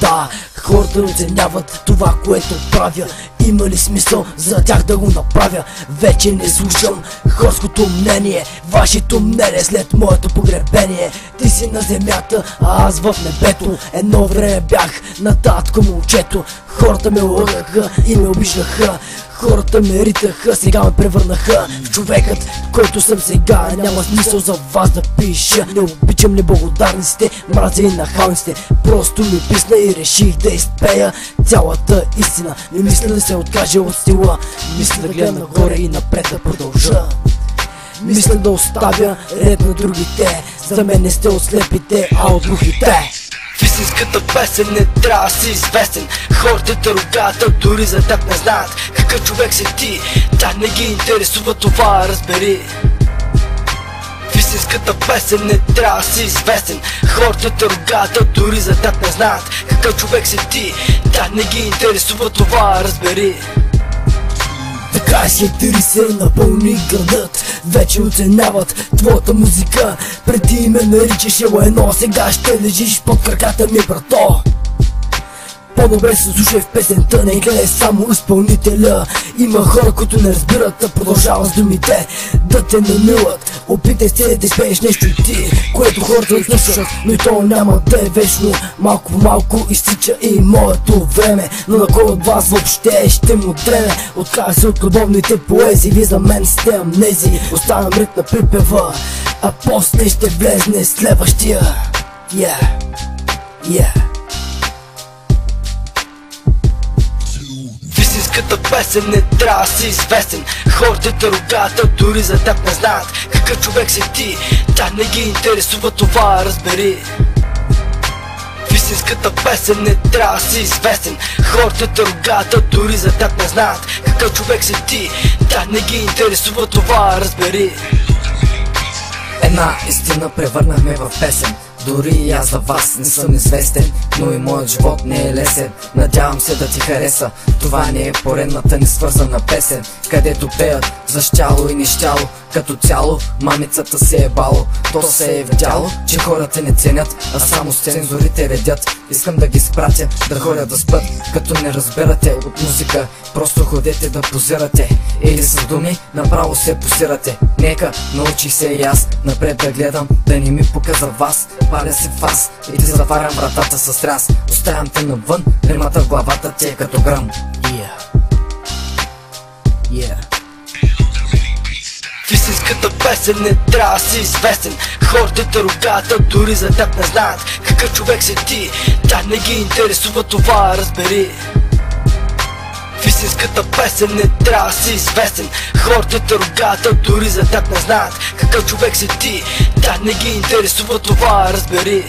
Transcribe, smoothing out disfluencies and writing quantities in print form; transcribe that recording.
това. Хората оценяват това, което правя. Има ли смисъл за тях да го направя? Вече не слушам хорското мнение, вашето мнение след моето погребение. Ти си на земята, а аз в небето. Едно време бях на татко момчето. Хората ме лъгаха и ме обиждаха. Хората ме ритаха, сега ме превърнаха в човекът, който съм сега. Няма смисъл за вас да пиша. Не обичам неблагодарниците, мразя и нахалниците. Просто ми писна и реших да изпея цялата истина. Не мисля да се откажа от стила, мисля да гледам нагоре и напред да продължа. Мисля да оставя ред на другите. За мен не сте от слепите, а от глухите. В истинската песен не трябва да си известен. Хората те ругата, дори за теб не знаят какъв човек си ти. Да не ги интересува това, разбери. В истинската песен не трябва да си известен. Хората те ругата, дори за теб не знаят какъв човек си ти. Да не ги интересува това, разбери. Така си хейтери се напълни градът. Вече оценяват твоята музика. Преди ме наричаше лайно, сега ще лежиш под краката ми, брато. По-добре се слушай в песента, не гледай само изпълнителя. Има хора, които не разбират, да продължават с думите да те намилат. Опитай се да изпееш нещо и ти, което хората слушат, но и то няма да е вечно. Малко по малко изтича и моето време, но на кой от вас въобще ще му дреме? Откажа се от любовните поезии, ви за мен сте амнези. Оставям ритм на припева, а после ще влезне следващия. Истинската песен не трябва да си известен. Хората те ругата, дори за теб не знаят какъв човек си ти. Да не ги интересува това, разбери. В истинската песен не трябва да си известен. Хората те ругата, дори за теб не знаят какъв човек си ти. Да не ги интересува това, разбери. Една истина превърнахме в песен. Дори и аз за вас не съм известен, но и моят живот не е лесен. Надявам се да ти хареса. Това не е поредната несвързана песен, където пеят за щяло и нещяло. Като цяло мамицата се е бало. То се е видяло, че хората не ценят, а само с цензорите редят. Искам да ги спратя да ходят да спят, като не разберате от музика. Просто ходете да позирате, или с думи направо се посирате. Нека научих се и аз напред да гледам, да не ми пука за вас. Паля се в вас и ти затварям вратата с ряз. Оставям те навън, римата в главата ти е като гръм. В истинската песен не трябва да си известен. Хората те ругата, дори за теб не знаят какъв човек си ти. Да не ги интересува това, разбери. В истинската песен не трябва да си известен. Хората те ругата, дори за теб не знаят какъв човек си ти. Да не ги интересува това, разбери.